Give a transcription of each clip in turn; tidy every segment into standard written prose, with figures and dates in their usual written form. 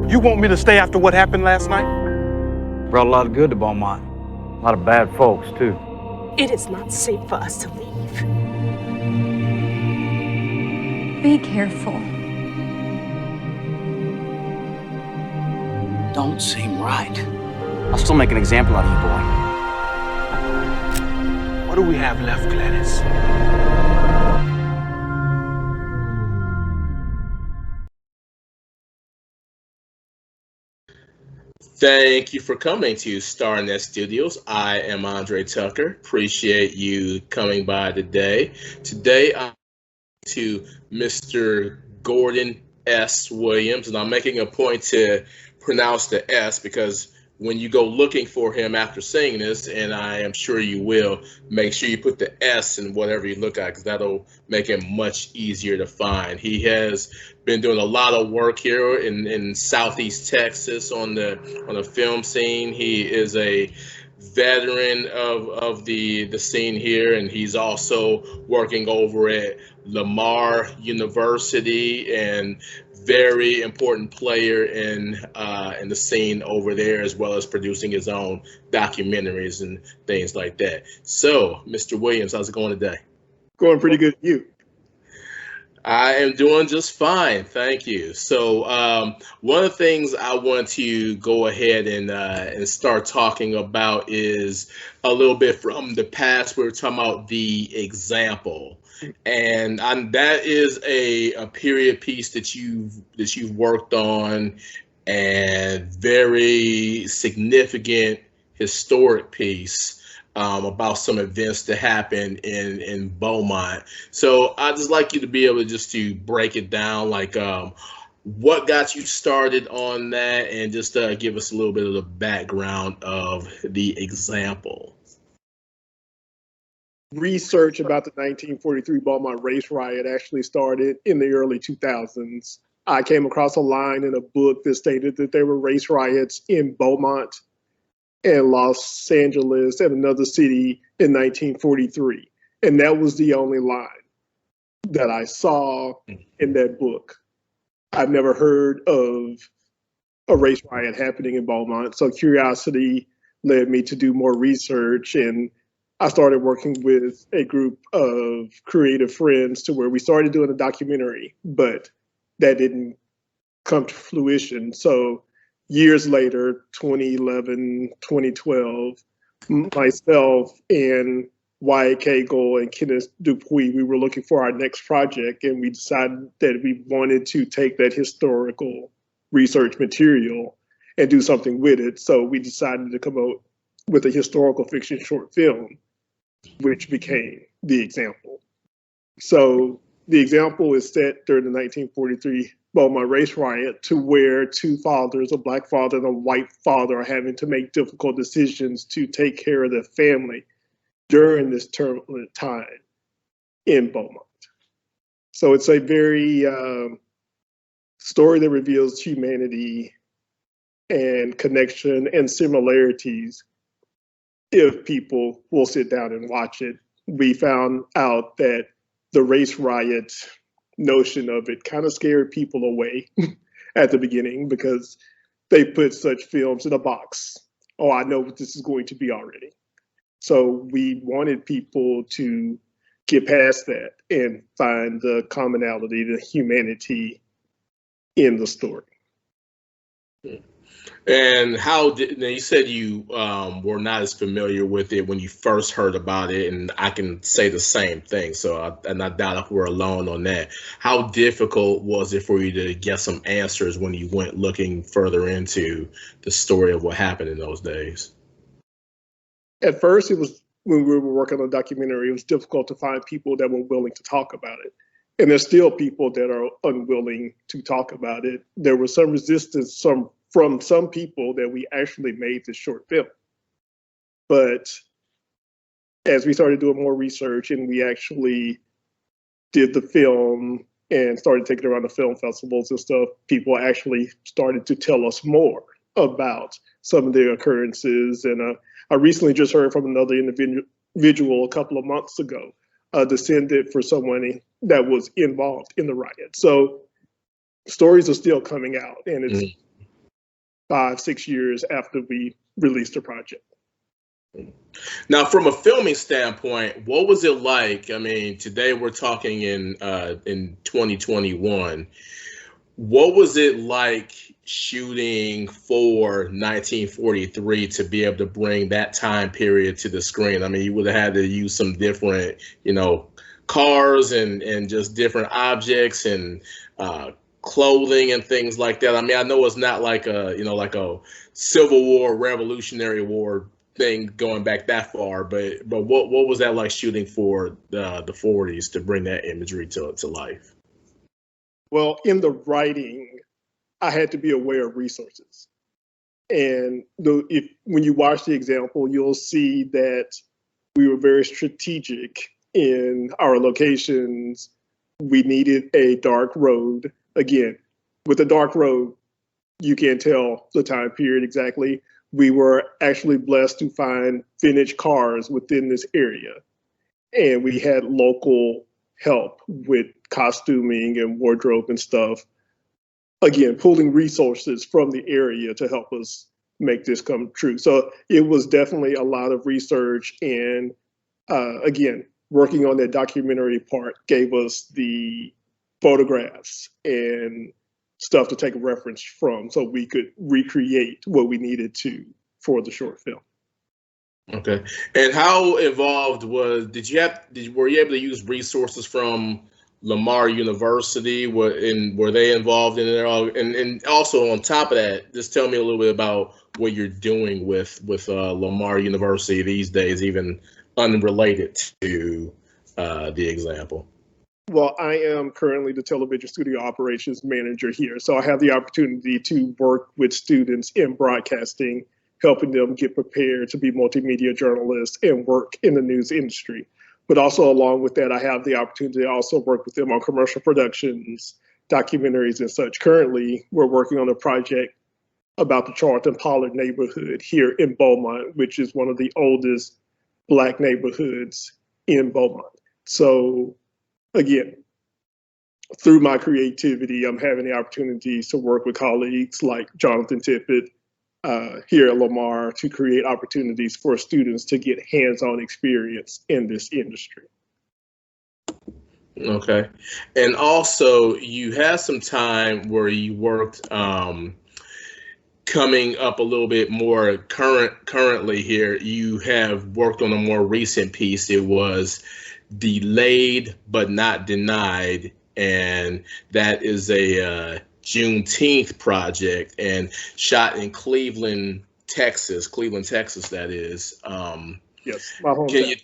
You want me to stay after what happened last night? Brought a lot of good to Beaumont. A lot of bad folks, too. It is not safe for us to leave. Be careful. Don't seem right. I'll still make an example out of you, boy. What do we have left, Gladys? Thank you for coming to StarNet Studios. I am Andre Tucker. Appreciate you coming by today. Today I'm to Mr. Gordon S. Williams, and I'm making a point to pronounce the S because when you go looking for him after saying this, and I am sure you will, make sure you put the S in whatever you look at because that'll make him much easier to find. He has been doing a lot of work here in Southeast Texas on the film scene. He is a veteran of the scene here, and he's also working over at Lamar University and very important player in the scene over there, as well as producing his own documentaries and things like that. So, Mr. Williams, how's it going today? Going pretty good. You? I am doing just fine, thank you. So one of the things I want to go ahead and start talking about is a little bit from the past. We were talking about The Example, and that is a period piece that you've worked on, and very significant historic piece. About some events that happened in Beaumont. So I'd just like you to be able to break it down, like what got you started on that, and just give us a little bit of the background of The Example. Research about the 1943 Beaumont race riot actually started in the early 2000s. I came across a line in a book that stated that there were race riots in Beaumont and Los Angeles and another city in 1943. And that was the only line that I saw in that book. I've never heard of a race riot happening in Beaumont. So curiosity led me to do more research, and I started working with a group of creative friends to where we started doing a documentary, but that didn't come to fruition. So years later, 2011, 2012, myself and Wyatt Cagle and Kenneth Dupuis, we were looking for our next project, and we decided that we wanted to take that historical research material and do something with it. So we decided to come out with a historical fiction short film, which became The Example. So The Example is set during the 1943 Beaumont race riot, to where two fathers, a black father and a white father, are having to make difficult decisions to take care of their family during this turbulent time in Beaumont. So it's a very story that reveals humanity and connection and similarities if people will sit down and watch it. We found out that the race riot notion of it kind of scared people away at the beginning because they put such films in a box. Oh, I know what this is going to be already. So we wanted people to get past that and find the commonality, the humanity in the story. And how did, now you said you were not as familiar with it when you first heard about it, and I can say the same thing. So, and I doubt if we're alone on that. How difficult was it for you to get some answers when you went looking further into the story of what happened in those days? At first, it was, when we were working on a documentary, it was difficult to find people that were willing to talk about it. And there's still people that are unwilling to talk about it. There was some resistance from some people that we actually made this short film. But as we started doing more research and we actually did the film and started taking it around the film festivals and stuff, people actually started to tell us more about some of the occurrences. And I recently just heard from another individual a couple of months ago, a descendant for someone that was involved in the riot. So stories are still coming out, and it's 5-6 years after we released the project. Now, from a filming standpoint, what was it like? I mean, today we're talking in 2021. What was it like shooting for 1943 to be able to bring that time period to the screen? I mean, you would have had to use some different, cars and just different objects and clothing and things like that. I mean, I know it's not like a Civil War, Revolutionary War thing going back that far, but what was that like shooting for the 40s to bring that imagery to life? Well, in the writing, I had to be aware of resources. And when you watch the example, you'll see that we were very strategic in our locations. We needed a dark road. Again, with a dark road, you can't tell the time period exactly. We were actually blessed to find vintage cars within this area. And we had local help with costuming and wardrobe and stuff. Again, pulling resources from the area to help us make this come true. So it was definitely a lot of research, and again, working on that documentary part gave us the photographs and stuff to take a reference from so we could recreate what we needed to for the short film. Okay. And how involved were you able to use resources from Lamar University? Were they involved in it all? And also on top of that, just tell me a little bit about what you're doing with Lamar University these days, even unrelated to the example. Well, I am currently the television studio operations manager here. So I have the opportunity to work with students in broadcasting, helping them get prepared to be multimedia journalists and work in the news industry. But also along with that, I have the opportunity to also work with them on commercial productions, documentaries and such. Currently, we're working on a project about the Charlton Pollard neighborhood here in Beaumont, which is one of the oldest Black neighborhoods in Beaumont. So again, through my creativity, I'm having the opportunities to work with colleagues like Jonathan Tippett here at Lamar to create opportunities for students to get hands-on experience in this industry. Okay. And also, you had some time where you worked coming up a little bit more currently here. You have worked on a more recent piece. It was Delayed But Not Denied, and that is a Juneteenth project and shot in Cleveland, Texas, that is. Yes, my hometown.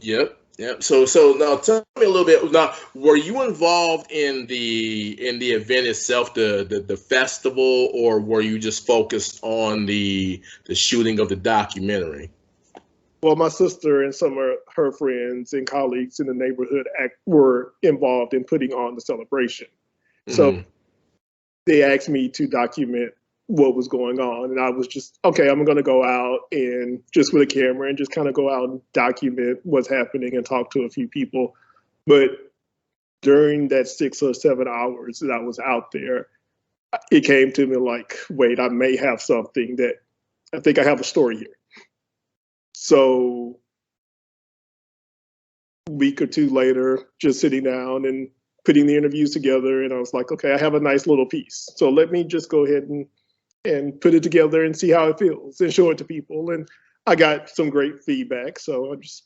Yep. So now tell me a little bit. Now, were you involved in the event itself, the festival, or were you just focused on the shooting of the documentary? Well, my sister and some of her friends and colleagues in the neighborhood were involved in putting on the celebration. Mm-hmm. So they asked me to document what was going on. And I was just, okay, I'm going to go out and just with a camera and just kind of go out and document what's happening and talk to a few people. But during that 6 or 7 hours that I was out there, it came to me like, wait, I may have something that I think I have a story here. So a week or two later, just sitting down and putting the interviews together, and I was like, okay, I have a nice little piece. So let me just go ahead and put it together and see how it feels and show it to people. And I got some great feedback. So I just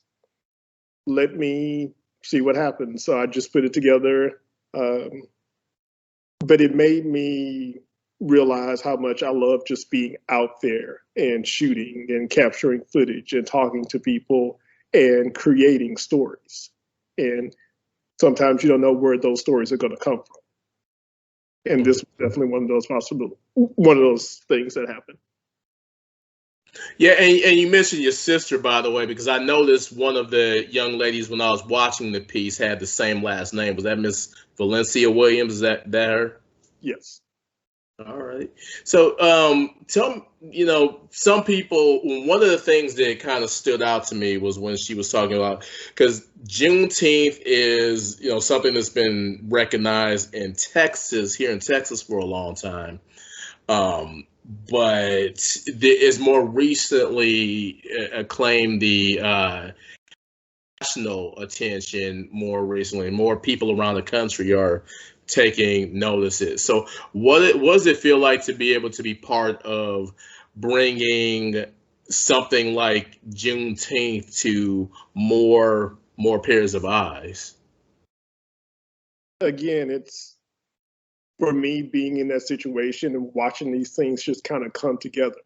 let me see what happens. So I just put it together. But it made me realize how much I love just being out there and shooting and capturing footage and talking to people and creating stories. And sometimes you don't know where those stories are going to come from. And this was definitely one of those things that happened. Yeah, and you mentioned your sister, by the way, because I noticed one of the young ladies when I was watching the piece had the same last name. Was that Miss Valencia Williams? Is that her? Yes. All right. So some people, one of the things that kind of stood out to me was when she was talking about, because Juneteenth is, something that's been recognized in Texas, here in Texas for a long time. But is more recently acclaimed the national attention more recently. More people around the country are taking notices. So what does it feel like to be able to be part of bringing something like Juneteenth to more pairs of eyes? Again, it's for me being in that situation and watching these things just kind of come together.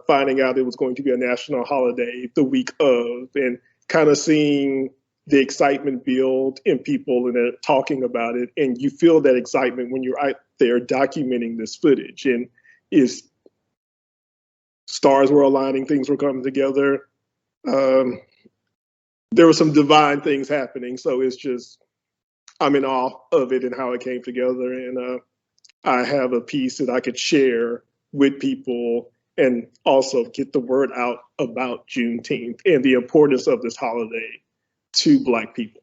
Finding out it was going to be a national holiday the week of, and kind of seeing the excitement build in people and they're talking about it. And you feel that excitement when you're out there documenting this footage. And stars were aligning, things were coming together. There were some divine things happening. So it's just, I'm in awe of it and how it came together. And I have a piece that I could share with people and also get the word out about Juneteenth and the importance of this holiday to Black people.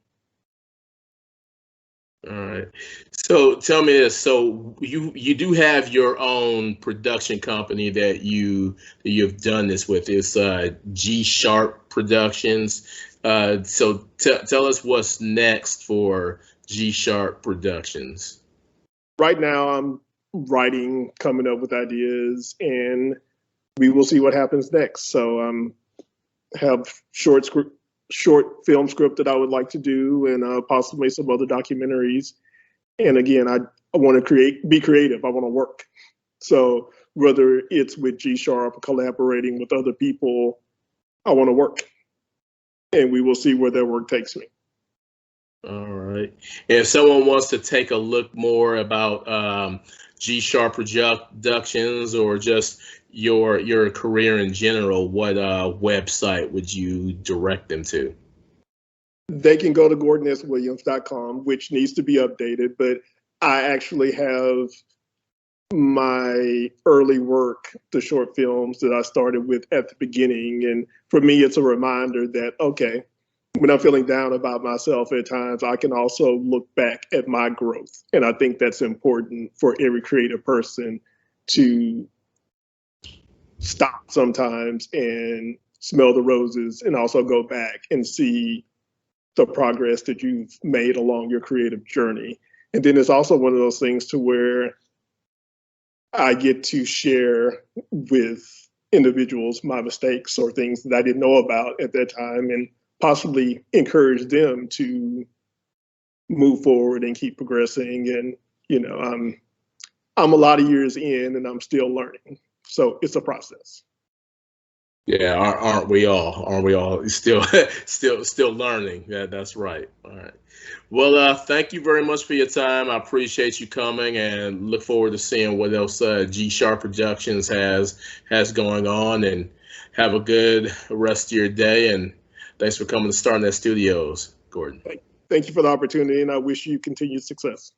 All right. So tell me this. So you do have your own production company that you've done this with. It's G Sharp Productions. So tell us what's next for G Sharp Productions. Right now, I'm writing, coming up with ideas, and we will see what happens next. So have short film script that I would like to do, and possibly some other documentaries. And again, I want to be creative. I want to work. So whether it's with G Sharp or collaborating with other people, I want to work. And we will see where that work takes me. All right. And if someone wants to take a look more about G Sharp Productions or just your career in general, what website would you direct them to? They can go to GordonSWilliams.com, which needs to be updated, but I actually have my early work, the short films that I started with at the beginning. And for me, it's a reminder that, okay, when I'm feeling down about myself at times, I can also look back at my growth. And I think that's important for every creative person to stop sometimes and smell the roses and also go back and see the progress that you've made along your creative journey. And then it's also one of those things to where I get to share with individuals my mistakes or things that I didn't know about at that time and possibly encourage them to move forward and keep progressing. And, you know, I'm a lot of years in and I'm still learning. So it's a process. Yeah, aren't we all? Aren't we all still learning? Yeah, that's right. All right. Well, thank you very much for your time. I appreciate you coming and look forward to seeing what else G Sharp Productions has going on. And have a good rest of your day. And thanks for coming to StarNet Studios, Gordon. Thank you for the opportunity, and I wish you continued success.